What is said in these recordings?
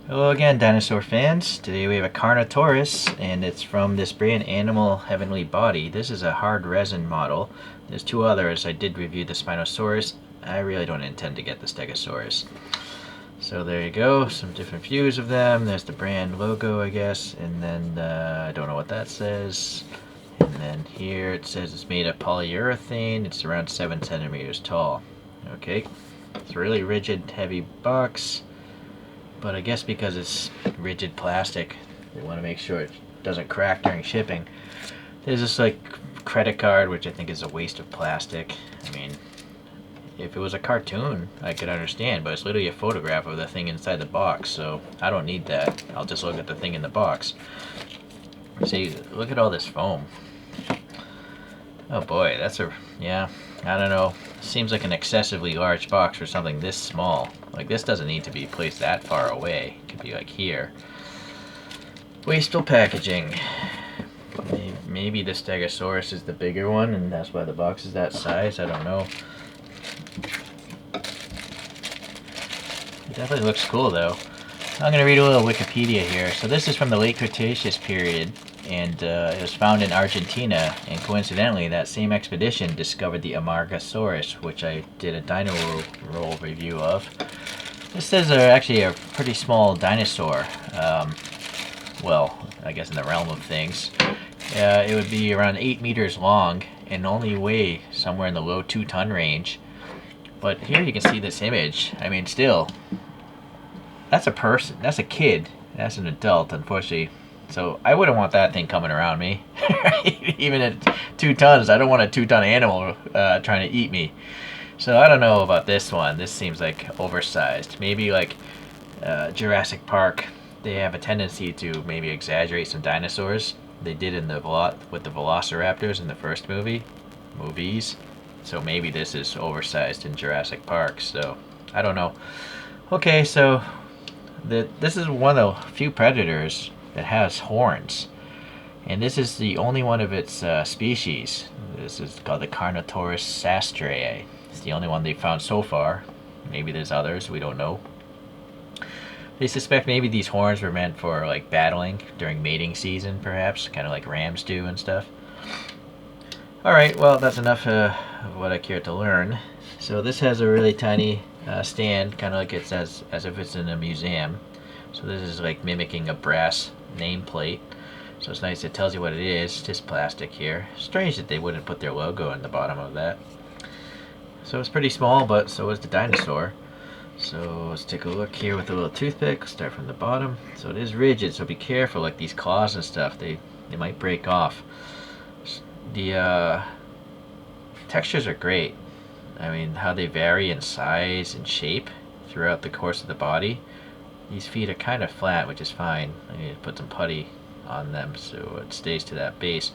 Hello again, dinosaur fans. Today we have a Carnotaurus, and it's from this brand Animal Heavenly Body. This is a hard resin model. There's two others. I did review the Spinosaurus. I really don't intend to get the Stegosaurus. So there you go, some different views of them. There's the brand logo, I guess, and then I don't know what that says. And then here it says it's made of polyurethane. It's around 7 centimeters tall. Okay, it's a really rigid, heavy box. But I guess because it's rigid plastic, they want to make sure it doesn't crack during shipping. There's this like credit card, which I think is a waste of plastic. I mean, if it was a cartoon, I could understand, but it's literally a photograph of the thing inside the box, so I don't need that. I'll just look at the thing in the box. See, look at all this foam. Oh boy, yeah, I don't know. Seems like an excessively large box for something this small. Like, this doesn't need to be placed that far away. It could be like here. Wasteful packaging. Maybe the Stegosaurus is the bigger one, and that's why the box is that size. I don't know. It definitely looks cool, though. I'm going to read a little Wikipedia here. So this is from the late Cretaceous period, and it was found in Argentina, and coincidentally that same expedition discovered the Amargasaurus, which I did a Dino Roll review of. This is actually a pretty small dinosaur. Well, I guess in the realm of things. It would be around 8 meters long and only weigh somewhere in the low 2-ton range. But here you can see this image. I mean, still, that's a person, that's a kid, that's an adult, unfortunately. So I wouldn't want that thing coming around me. Even at 2 tons, I don't want a 2-ton animal trying to eat me. So I don't know about this one. This seems like oversized. Maybe like Jurassic Park, they have a tendency to maybe exaggerate some dinosaurs. They did in the with the Velociraptors in the first movies. So maybe this is oversized in Jurassic Park. So I don't know. Okay, so this is one of the few predators that has horns, and this is the only one of its species. This is called the Carnotaurus sastrae. It's the only one they've found so far. Maybe there's others, we don't know. They suspect maybe these horns were meant for like battling during mating season, perhaps, kind of like rams do and stuff. Alright, well, that's enough of what I care to learn. So this has a really tiny stand, kind of like it's as if it's in a museum. So this is like mimicking a brass nameplate. So it's nice, it tells you what it is, just plastic here. Strange that they wouldn't put their logo in the bottom of that. So it's pretty small, but so is the dinosaur. So let's take a look here with a little toothpick. Start from the bottom. So it is rigid, so be careful, like these claws and stuff, they might break off. The textures are great. I mean, how they vary in size and shape throughout the course of the body. These feet are kind of flat, which is fine. I need to put some putty on them so it stays to that base.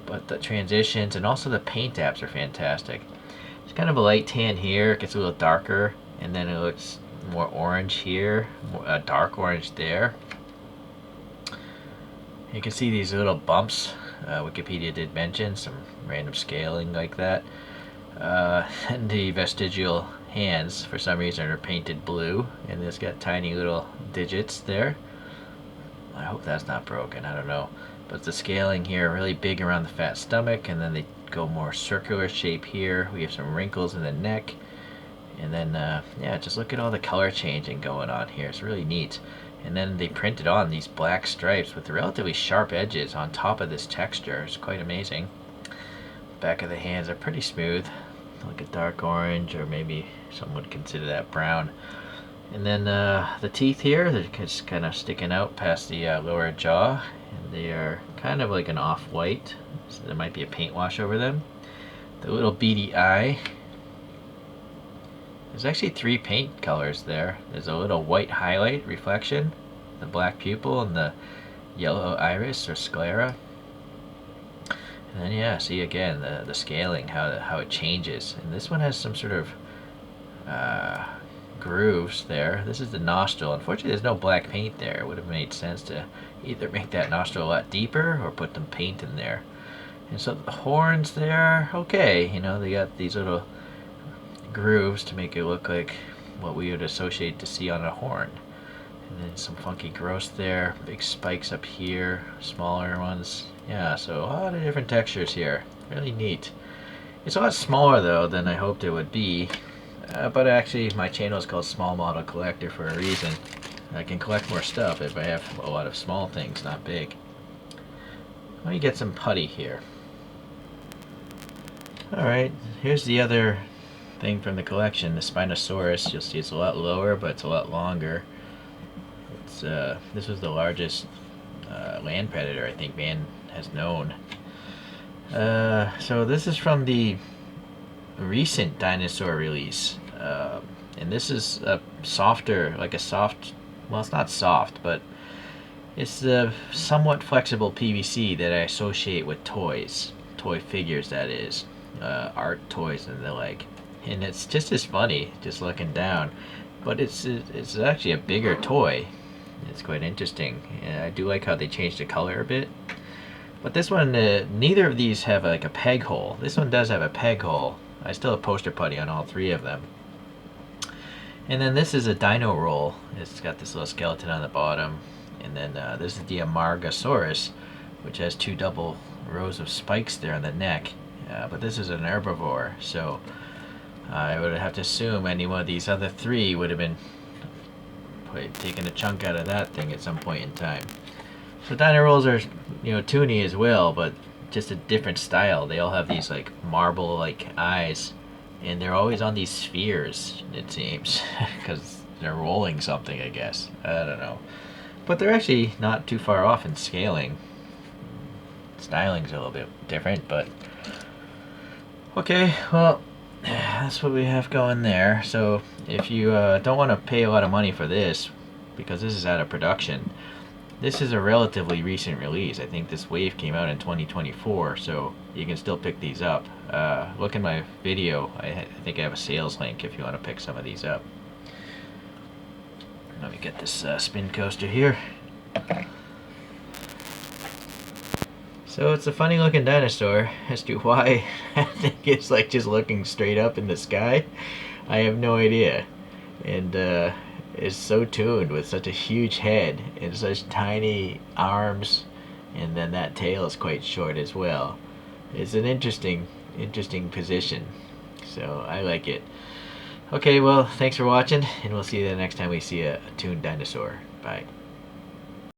But the transitions and also the paint apps are fantastic. It's kind of a light tan here, it gets a little darker, and then it looks more orange here, a dark orange there. You can see these little bumps. Wikipedia did mention some random scaling like that. And the vestigial hands, for some reason, are painted blue, and it's got tiny little digits there. I hope that's not broken, I don't know. But the scaling here, really big around the fat stomach, and then they go more circular shape here. We have some wrinkles in the neck. And then, yeah, just look at all the color changing going on here. It's really neat. And then they printed on these black stripes with relatively sharp edges on top of this texture. It's quite amazing. Back of the hands are pretty smooth, like a dark orange, or maybe some would consider that brown. And then the teeth here, they're just kind of sticking out past the lower jaw, and they are kind of like an off-white, so there might be a paint wash over them. The little beady eye, there's actually 3 paint colors there. There's a little white highlight reflection, the black pupil, and the yellow iris or sclera. And then, yeah, see again the scaling, how it changes. And this one has some sort of grooves there. This is the nostril. Unfortunately, there's no black paint there. It would have made sense to either make that nostril a lot deeper or put some paint in there. And so the horns there, okay, you know, they got these little grooves to make it look like what we would associate to see on a horn. And then some funky growth there. Big spikes up here, smaller ones. Yeah, so a lot of different textures here. Really neat. It's a lot smaller though than I hoped it would be. But actually my channel is called Small Model Collector for a reason. I can collect more stuff if I have a lot of small things, not big. Let me get some putty here. Alright, here's the other thing from the collection, the Spinosaurus. You'll see it's a lot lower, but it's a lot longer. It's this was the largest land predator I think man has known. So this is from the recent Dinosaur release. And this is a softer, like a soft, well, it's not soft, but it's the somewhat flexible PVC that I associate with toys, toy figures that is, art toys and the like. And it's just as funny, just looking down, but it's actually a bigger toy. It's quite interesting. And I do like how they changed the color a bit. But this one, neither of these have like a peg hole. This one does have a peg hole. I still have poster putty on all three of them. And then this is a dino roll. It's got this little skeleton on the bottom. And then this is the Amargasaurus, which has two double rows of spikes there on the neck. But this is an herbivore, so I would have to assume any one of these other three would have been taking a chunk out of that thing at some point in time. So dino rolls are, you know, toony as well, but just a different style. They all have these like marble-like eyes, and they're always on these spheres, it seems, because they're rolling something, I guess. I don't know. But they're actually not too far off in scaling. Styling's a little bit different, but okay, well, that's what we have going there. So if you don't want to pay a lot of money for this, because this is out of production, this is a relatively recent release. I think this wave came out in 2024, so you can still pick these up. Look in my video. I think I have a sales link if you want to pick some of these up. Let me get this spin coaster here. So it's a funny looking dinosaur. As to why I think it's like just looking straight up in the sky, I have no idea. And is so tuned with such a huge head and such tiny arms, and then that tail is quite short as well. It's an interesting position, so I like it. Okay, well, thanks for watching, and we'll see you the next time we see a tuned dinosaur. Bye.